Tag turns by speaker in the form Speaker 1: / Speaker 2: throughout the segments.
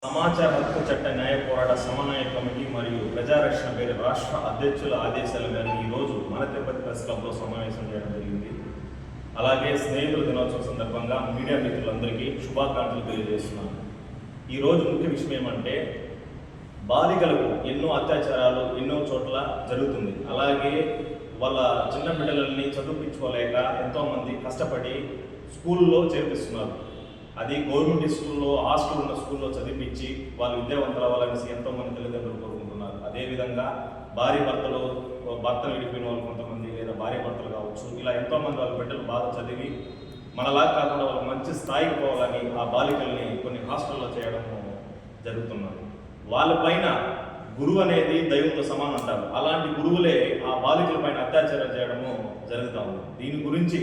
Speaker 1: సమాచార హక్కు చట్ట న్యాయ పోరాట సమన్వయ కమిటీ మరియు ప్రజారక్షణ పేరు రాష్ట్ర అధ్యక్షుల ఆదేశాల మేరకు ఈరోజు మన తిరుపతి ప్రెస్ క్లబ్లో సమావేశం చేయడం జరిగింది. అలాగే స్నేహితుల దినోత్సవం సందర్భంగా మీడియా మిత్రులందరికీ శుభాకాంక్షలు తెలియజేస్తున్నాను. ఈరోజు ముఖ్య విషయం ఏమంటే, బాలికలకు ఎన్నో అత్యాచారాలు ఎన్నో చోట్ల జరుగుతుంది. అలాగే వాళ్ళ చిన్న బిడ్డలని చదివించుకోలేక ఎంతోమంది కష్టపడి స్కూల్లో చేర్పిస్తున్నారు. అది గవర్నమెంట్ స్కూల్లో హాస్టల్ ఉన్న స్కూల్లో చదివించి వాళ్ళు విద్యావంతులు అవ్వాలనేసి ఎంతోమంది తల్లిదండ్రులు కోరుకుంటున్నారు. అదేవిధంగా భర్తలు విడిపోయిన వాళ్ళు కొంతమంది, లేదా భార్య భర్తలు కావచ్చు, ఇలా ఎంతోమంది వాళ్ళ బిడ్డలు బాగా చదివి మనలాగా కాకుండా వాళ్ళు మంచి స్థాయికి పోవాలని ఆ బాలికల్ని కొన్ని హాస్టల్లో చేయడం జరుగుతున్నారు. వాళ్ళపైన గురువు అనేది దైవంతో సమానం అంటారు. అలాంటి గురువులే ఆ బాలికల పైన అత్యాచారం చేయడము జరుగుతూ ఉంది. దీని గురించి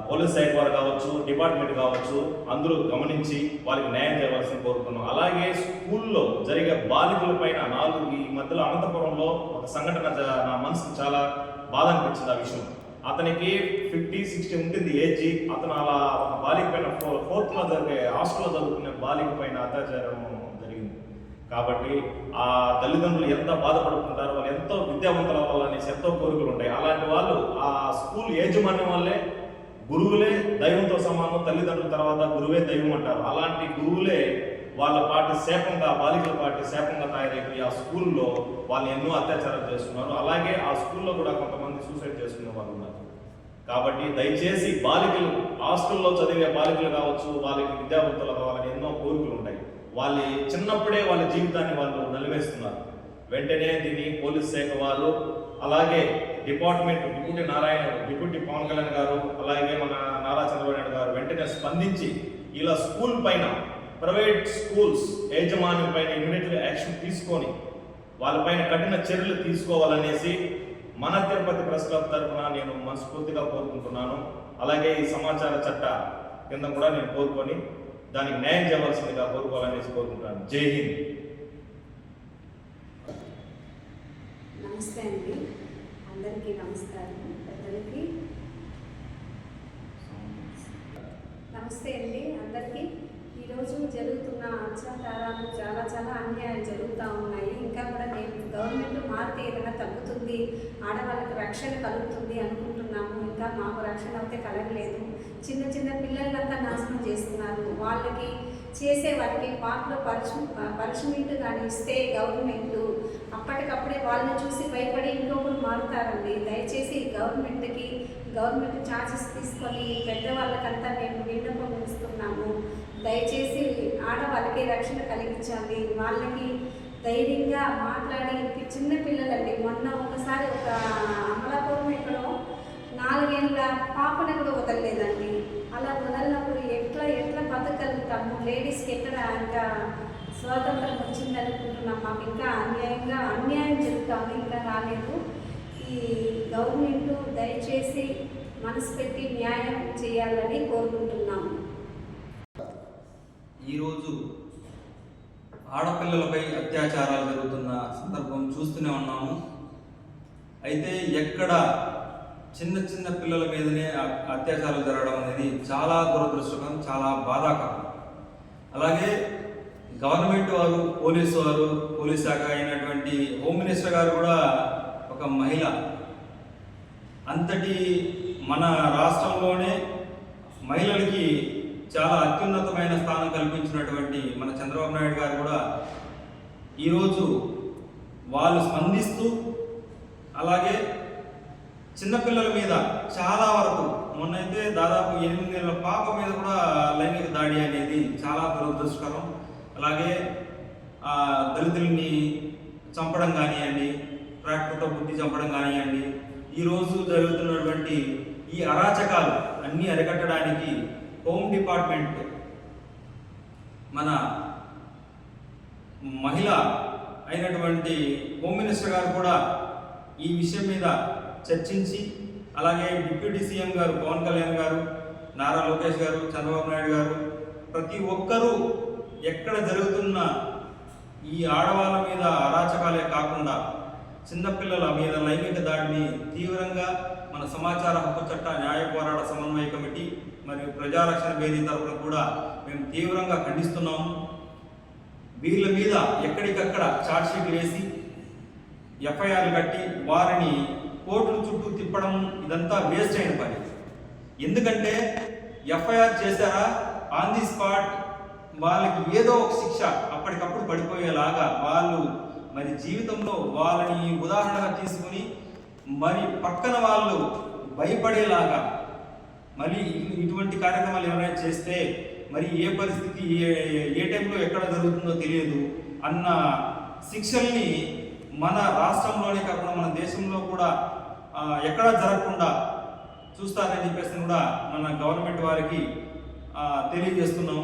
Speaker 1: పోలీస్ శాఖ వారు కావచ్చు, డిపార్ట్మెంట్ కావచ్చు, అందరూ గమనించి వాళ్ళకి న్యాయం చేయవలసింది కోరుతున్నాం. అలాగే స్కూల్లో జరిగే బాలికల పైన ఈ మధ్యలో అనంతపురంలో ఒక సంఘటన నా మనసుకు చాలా బాధ అనిపించింది. ఆ విషయం, అతనికి 50-60 ఉంటుంది ఏజ్. అతను అలా ఒక బాలిక పైన ఫోర్త్లో జరిగే హాస్టల్లో చదువుకునే బాలిక పైన అత్యాచారం జరిగింది. కాబట్టి ఆ తల్లిదండ్రులు ఎంత బాధపడుతుంటారు, వాళ్ళు ఎంతో విద్యావంతులు అవ్వాలనేసి ఎంతో కోరికలు ఉంటాయి. అలాంటి వాళ్ళు ఆ స్కూల్ యాజమాన్యం వల్లే గురువులే దైవంతో సమానం, తల్లిదండ్రుల తర్వాత గురువే దైవం అంటారు. అలాంటి గురువులే వాళ్ళ పార్టీ శాపంగా, బాలికల పార్టీ శాపంగా తయారైపోయి ఆ స్కూల్లో వాళ్ళు ఎన్నో అత్యాచారాలు చేస్తున్నారు. అలాగే ఆ స్కూల్లో కూడా కొంతమంది సూసైడ్ చేసుకునే వాళ్ళు ఉన్నారు. కాబట్టి దయచేసి బాలికలు, హాస్టల్లో చదివే బాలికలు కావచ్చు, వాళ్ళకి విద్యావంతులు కావాలని ఎన్నో కోరికలు ఉంటాయి. వాళ్ళ చిన్నప్పుడే వాళ్ళ జీవితాన్ని వాళ్ళు నలివేస్తున్నారు. వెంటనే దీన్ని పోలీస్ శాఖ వాళ్ళు, అలాగే డిపార్ట్మెంట్ డిప్యూటీ పవన్ కళ్యాణ్ గారు, అలాగే మన నారా చంద్రబాబు నాయుడు గారు వెంటనే స్పందించి ఇలా స్కూల్ పైన, ప్రైవేట్ స్కూల్స్ యాజమాన్యం పైన ఇమీడియట్గా యాక్షన్ తీసుకొని వాళ్ళపైన కఠిన చర్యలు తీసుకోవాలనేసి మన తిరుపతి ప్రెస్ క్లబ్ తరఫున నేను మనస్ఫూర్తిగా కోరుకుంటున్నాను. అలాగే ఈ సమాచార చట్ట కింద కూడా నేను కోరుకొని దానికి న్యాయం చేయవలసిందిగా కోరుకోవాలనేసి కోరుకుంటున్నాను. జై హింద్.
Speaker 2: నమస్తే అండి, అందరికీ నమస్కారం. పెద్దలకి నమస్తే అండి అందరికీ. ఈరోజు జరుగుతున్న అత్యాచారాలు చాలా అన్యాయాలు జరుగుతూ ఉన్నాయి. ఇంకా కూడా నేను గవర్నమెంట్ మారితే ఏదైనా తగ్గుతుంది, ఆడవాళ్ళకి రక్షణ కలుగుతుంది అనుకుంటున్నాము. ఇంకా మాకు రక్షణ అయితే కలగలేదు. చిన్న పిల్లలంతా నాశనం చేస్తున్నారు. వాళ్ళకి చేసే వాటికి పార్క్లో పనిష్మెంట్ కానీ ఇస్తే గవర్నమెంట్ అప్పటికప్పుడే వాళ్ళని చూసి భయపడి ఇంకొకరు మారుతారండి. దయచేసి గవర్నమెంట్ ఛార్జెస్ తీసుకొని పెద్దవాళ్ళకంతా మేము విన్నపం ఇస్తున్నాము. దయచేసి ఆడవాళ్ళకి రక్షణ కలిగించాలి. వాళ్ళకి ధైర్యంగా మాట్లాడి, చిన్న పిల్లలండి. మొన్న ఒకసారి ఒక అమలాపురం ఎక్కడో 4 ఏళ్ళ పాపను కూడా వదలలేదండి. అలా వదలినప్పుడు ఎట్లా బతకగలుగుతాము? లేడీస్కి ఎక్కడ ఇంకా స్వాతంత్రం వచ్చింది అనుకుంటున్నాం. మాకు ఇంకా అన్యాయం జరుగుతాము, ఇంకా రాలేదు. ఈ గవర్నమెంట్ దయచేసి మనసు పెట్టి న్యాయం చేయాలని కోరుకుంటున్నాము.
Speaker 3: ఈరోజు ఆడపిల్లలపై అత్యాచారాలు జరుగుతున్న సందర్భం చూస్తూనే ఉన్నాము. అయితే ఎక్కడ చిన్న పిల్లల మీదనే అత్యాచారాలు జరగడం అనేది చాలా దురదృష్టకరం, చాలా బాధాకరం. అలాగే గవర్నమెంట్ వారు, పోలీస్ శాఖ అయినటువంటి హోమ్ మినిస్టర్ గారు కూడా ఒక మహిళ. అంతటి మన రాష్ట్రంలోనే మహిళలకి చాలా అత్యున్నతమైన స్థానం కల్పించినటువంటి మన చంద్రబాబు నాయుడు గారు కూడా ఈరోజు వాళ్ళు స్పందిస్తూ, అలాగే చిన్నపిల్లల మీద చాలా వరకు, మొన్నైతే దాదాపు 8 ఏళ్ళ పాప మీద కూడా లైంగిక దాడి అనేది చాలా దురదృష్టకరం. అలాగే దళితుల్ని చంపడం కానివ్వండి, ట్రాక్టర్తో బుద్ధి చంపడం కానివ్వండి, ఈరోజు జరుగుతున్నటువంటి ఈ అరాచకాలు అన్నీ అరికట్టడానికి హోమ్ డిపార్ట్మెంట్, మన మహిళ అయినటువంటి హోమ్ మినిస్టర్ గారు కూడా ఈ విషయం మీద చర్చించి, అలాగే డిప్యూటీ సీఎం గారు పవన్ కళ్యాణ్ గారు, నారా లోకేష్ గారు, చంద్రబాబు నాయుడు గారు, ప్రతి ఒక్కరూ ఎక్కడ జరుగుతున్న ఈ ఆడవాళ్ళ మీద అరాచకాలే కాకుండా చిన్నపిల్లల మీద లైంగిక దాడిని తీవ్రంగా మన సమాచార హక్కు చట్ట న్యాయ పోరాట సమన్వయ కమిటీ మరియు ప్రజారక్షణ వేదిక తరఫున కూడా మేము తీవ్రంగా ఖండిస్తున్నాము. వీళ్ళ మీద ఎక్కడికక్కడ ఛార్జ్ షీట్లు వేసి ఎఫ్ఐఆర్లు కట్టి వారిని కోర్టుల చుట్టూ తిప్పడం ఇదంతా వేస్ట్ అయిన పని. ఎందుకంటే ఎఫ్ఐఆర్ చేశారా ఆన్ ది స్పాట్ వాళ్ళకి ఏదో ఒక శిక్ష అప్పటికప్పుడు పడిపోయేలాగా వాళ్ళు మరి జీవితంలో వాళ్ళని ఉదాహరణగా తీసుకుని మరి పక్కన వాళ్ళు భయపడేలాగా మరి ఇటువంటి కార్యక్రమాలు ఎవరైనా చేస్తే మరి ఏ పరిస్థితి ఏ టైంలో ఎక్కడ జరుగుతుందో తెలియదు అన్న శిక్షల్ని మన రాష్ట్రంలోనే కాకుండా మన దేశంలో కూడా ఎక్కడా జరగకుండా చూస్తారని చెప్పేసి కూడా మన గవర్నమెంట్ వారికి తెలియజేస్తున్నాం.